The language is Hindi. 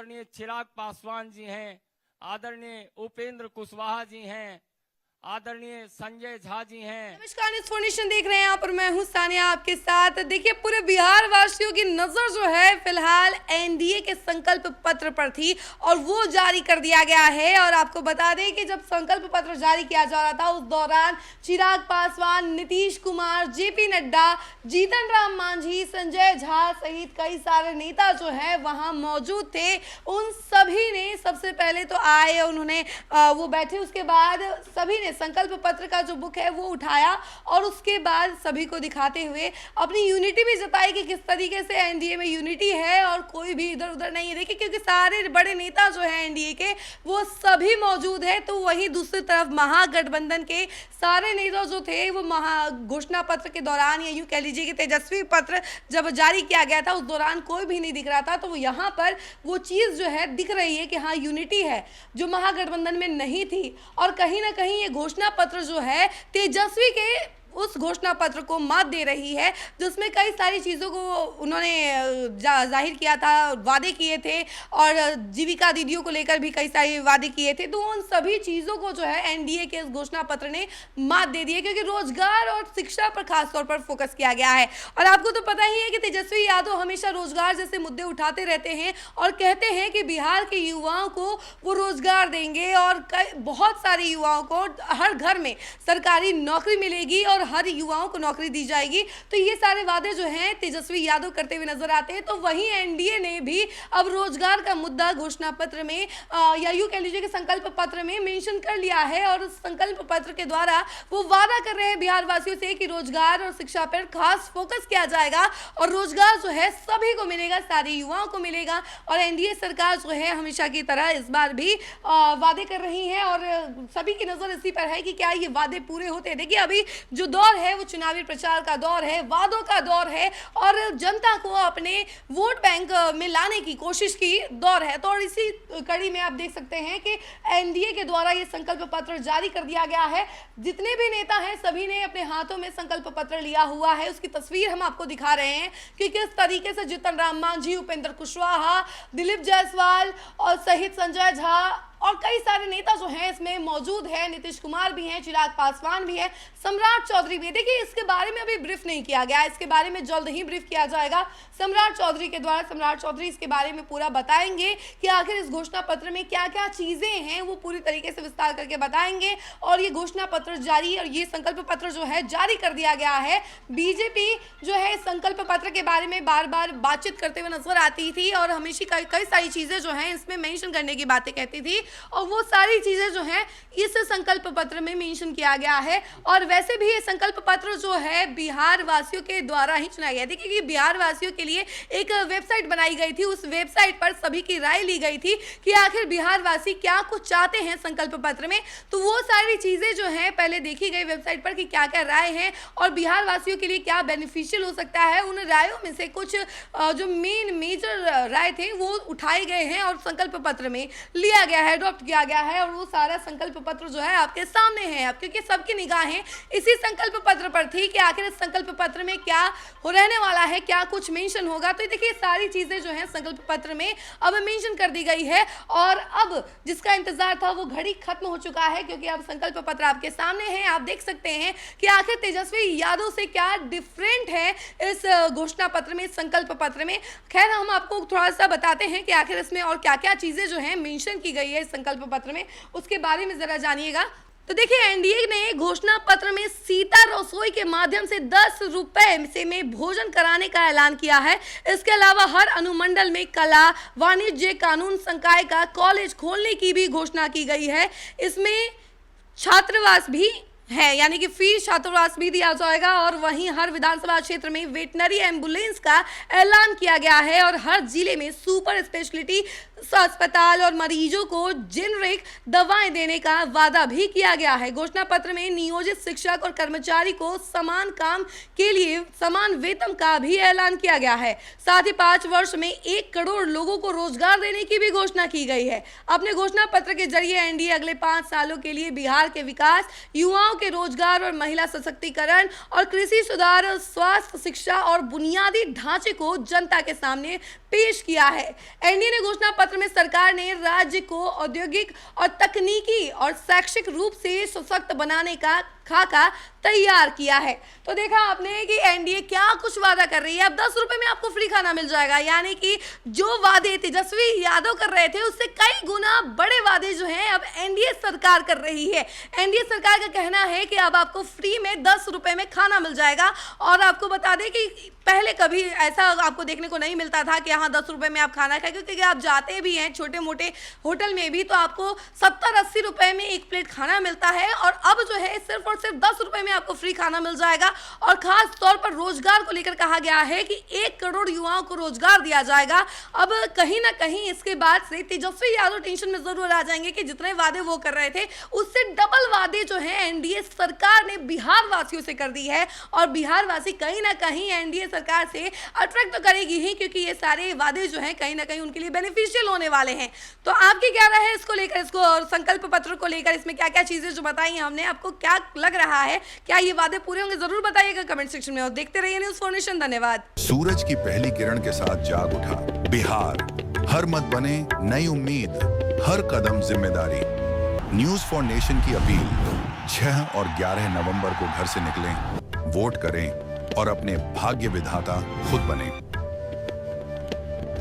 आदरणीय चिराग पासवान जी हैं, आदरणीय उपेंद्र कुशवाहा जी हैं, आदरणीय संजय झा जी हैं। नमस्कार, न्यूज़ 4 नेशन देख रहे हैं, यहाँ पर मैं हूँ सानिया आपके साथ। देखिए, पूरे बिहार वासियों की नजर जो है फिलहाल एनडीए के संकल्प पत्र पर थी और वो जारी कर दिया गया है। और आपको बता दें कि जब संकल्प पत्र जारी किया जा रहा था उस दौरान चिराग पासवान, नीतीश कुमार, जेपी नड्डा, जीतन राम मांझी, संजय झा सहित कई सारे नेता जो है वहां मौजूद थे। उन सभी ने सबसे पहले तो आए, उन्होंने वो बैठे, उसके बाद सभी ने संकल्प पत्र का जो बुक है वो उठाया और उसके बाद सभी को दिखाते हुए अपनी यूनिटी भी जताई कि किस तरीके से एनडीए में यूनिटी है और कोई भी इधर उधर नहीं है। देखिए, क्योंकि सारे बड़े नेता जो है एनडीए के वो सभी मौजूद है, तो वहीं दूसरी तरफ महागठबंधन के सारे नेता जो थे वो घोषणा पत्र के दौरान, या यूं कह लीजिए कि तेजस्वी पत्र जब जारी किया गया था उस दौरान कोई भी नहीं दिख रहा था। तो यहाँ पर वो चीज जो है दिख रही है कि हाँ, यूनिटी है जो महागठबंधन में नहीं थी। और कहीं ना कहीं ये घोषणा पत्र जो है तेजस्वी के उस घोषणा पत्र को मात दे रही है, जिसमें कई सारी चीज़ों को उन्होंने जाहिर किया था, वादे किए थे और जीविका दीदियों को लेकर भी कई सारे वादे किए थे। तो उन सभी चीज़ों को जो है एनडीए के इस घोषणा पत्र ने मात दे दी है, क्योंकि रोजगार और शिक्षा पर खासतौर पर फोकस किया गया है। और आपको तो पता ही है कि तेजस्वी यादव हमेशा रोजगार जैसे मुद्दे उठाते रहते हैं और कहते हैं कि बिहार के युवाओं को वो रोजगार देंगे और बहुत सारे युवाओं को हर घर में सरकारी नौकरी मिलेगी और हर युवाओं को नौकरी दी जाएगी। तो ये सारे वादे जो हैं तेजस्वी यादव करते हुए नजर आते हैं। तो वहीं एनडीए ने भी अब रोजगार का मुद्दा घोषणा पत्र में या यूं कह लीजिए कि संकल्प पत्र में मेंशन कर लिया है और उस संकल्प पत्र के द्वारा वो वादा कर रहे हैं बिहार वासियों से कि रोजगार और शिक्षा पर खास फोकस किया जाएगा और रोजगार जो है सभी को मिलेगा, सारे युवाओं को मिलेगा। और एनडीए सरकार जो है हमेशा की तरह इस बार भी वादे कर रही है और सभी की नजर इसी पर है कि क्या ये वादे पूरे होते हैं। देखिए, अभी जो दौर है वो चुनावी प्रचार का दौर है, वादों का दौर है और जनता को अपने वोट बैंक में लाने की कोशिश की दौर है। तो और इसी कड़ी में आप देख सकते हैं कि एनडीए के द्वारा ये संकल्प पत्र जारी कर दिया गया है। जितने भी नेता हैं सभी ने अपने हाथों में संकल्प पत्र लिया हुआ है, उसकी तस्वीर हम आपको दिखा रहे हैं कि किस तरीके से जीतन राम मांझी, उपेंद्र कुशवाहा, दिलीप जायसवाल और सहित संजय झा और कई सारे नेता जो हैं इसमें मौजूद है। नीतीश कुमार भी हैं, चिराग पासवान भी है, सम्राट चौधरी भी है। देखिए, इसके बारे में अभी ब्रीफ नहीं किया गया, इसके बारे में जल्द ही ब्रीफ किया जाएगा सम्राट चौधरी के द्वारा। सम्राट चौधरी इसके बारे में पूरा बताएंगे कि आखिर इस घोषणा पत्र में क्या क्या चीजें हैं, वो पूरी तरीके से विस्तार करके बताएंगे। और ये घोषणा पत्र जारी और ये संकल्प पत्र जो है जारी कर दिया गया है। बीजेपी जो है संकल्प पत्र के बारे में बार बार बातचीत करते हुए नजर आती थी और हमेशा कई सारी चीजें जो हैं इसमें मेंशन करने की बातें कहती थी और वो सारी चीजें जो हैं इस संकल्प पत्र में मेंशन किया गया है। और वैसे भी ये संकल्प पत्र जो है बिहार वासियों के द्वारा ही चुना गया। देखिए कि बिहार वासियों के लिए एक वेबसाइट बनाई गई थी, उस वेबसाइट पर सभी की राय ली गई थी कि आखिर बिहार वासी क्या कुछ चाहते हैं संकल्प पत्र में। तो वो सारी चीजें जो है पहले देखी गई वेबसाइट पर कि क्या क्या राय है और बिहार वासियों के लिए क्या बेनिफिशियल हो सकता है। उन रायों में से कुछ जो मेजर राय थे वो उठाए गए हैं और संकल्प पत्र में लिया गया है, अडॉप्ट किया गया है। और वो सारा संकल्प पत्र जो है आपके सामने है अब, क्योंकि सबकी निगाहें इसी संकल्प पत्र पर थी कि आखिर इस संकल्प पत्र में क्या हो रहने वाला है, क्या कुछ मेंशन होगा। तो देखिए, सारी चीजें जो हैं संकल्प पत्र में अब मेंशन कर दी गई है और अब जिसका इंतजार था वो घड़ी खत्म हो चुका है, क्योंकि अब संकल्प पत्र आपके सामने है। आप देख सकते हैं कि आखिर तेजस्वी यादव से क्या डिफरेंट है इस घोषणा पत्र में, इस संकल्प पत्र में। खैर, हम आपको थोड़ा सा बताते हैं कि आखिर इसमें और क्या क्या चीजें जो है मेंशन की गई है इस संकल्प पत्र में, उसके बारे में जरा जानिएगा। तो देखिए, एनडीए ने घोषणा पत्र में सीता रसोई के माध्यम से 10 रुपए से में भोजन कराने का ऐलान किया है। इसके अलावा हर अनुमंडल में कला, वाणिज्य, कानून संकाय का कॉलेज खोलने की भी घोषणा की गई है। इसमें छात्रावास भी है, यानी कि फ्री छात्रावास भी दिया जाएगा। और वहीं हर विधानसभा क्षेत्र में वेटनरी एम्बुलेंस का ऐलान किया गया है और हर जिले में सुपर स्पेशलिटी अस्पताल और मरीजों को जेनरिक दवाएं देने का वादा भी किया गया है। घोषणा पत्र में नियोजित शिक्षक और कर्मचारी को समान काम के लिए समान वेतन का भी ऐलान किया गया है। साथ ही 5 वर्ष में 1 करोड़ लोगों को रोजगार देने की भी घोषणा की गई है। अपने घोषणा पत्र के जरिए एनडीए अगले 5 सालों के लिए बिहार के विकास, युवाओं के रोजगार और महिला सशक्तिकरण और कृषि सुधार, स्वास्थ्य, शिक्षा और बुनियादी ढांचे को जनता के सामने पेश किया है। एनडीए ने घोषणा पत्र पत्र में सरकार ने राज्य को औद्योगिक और तकनीकी और शैक्षिक रूप से सशक्त बनाने का खाका तैयार किया है। तो देखा आपने कि एनडीए क्या कुछ वादा कर रही है। अब 10 रुपए में आपको फ्री खाना मिल जाएगा, यानी कि जो वादे तेजस्वी यादव कर रहे थे उससे कई गुना बड़े वादे जो हैं अब एनडीए सरकार कर रही है। एनडीए सरकार का कहना है कि अब आपको फ्री में 10 रुपए में खाना मिल जाएगा। और आपको बता दें कि पहले कभी ऐसा आपको देखने को नहीं मिलता था कि यहाँ 10 रुपए में आप खाना खाएं, क्योंकि आप जाते भी हैं छोटे मोटे होटल में भी तो आपको 70-80 रुपए में एक प्लेट खाना मिलता है। और अब जो है सिर्फ और सिर्फ 10 रुपए में आपको फ्री खाना मिल जाएगा। और खास तौर पर रोजगार को लेकर कहा गया है कि 1 करोड़ युवाओं को रोजगार दिया जाएगा। अब कहीं ना कहीं इसके बाद से तेजस्वी यादव टेंशन में जरूर आ जाएंगे कि जितने वादे वो कर रहे थे उससे डबल वादे जो है एनडीए सरकार ने बिहार वासियों से कर दी है। और बिहार वासी कहीं ना कहीं एनडीए सरकार से अट्रैक्ट तो करेगी ही, क्योंकि ये सारे वादे जो हैं कहीं ना कहीं उनके लिए बेनिफिशियल होने वाले हैं। तो आपकी क्या राय है इसको लेकर, इसको और संकल्प पत्र को लेकर, इसमें क्या क्या चीजें जो बताई हमने, आपको क्या लग रहा है, क्या ये वादे पूरे होंगे? जरूर बताइएगा कमेंट सेक्शन में। और देखते रहिए न्यूज़ फॉर नेशन। धन्यवाद। सूरज की पहली किरण के साथ जाग उठा बिहार, हर मत बने नई उम्मीद, हर कदम जिम्मेदारी। न्यूज़ फॉर नेशन की अपील, 6 और 11 नवंबर को घर से निकलें, वोट करें और अपने भाग्य विधाता खुद बने।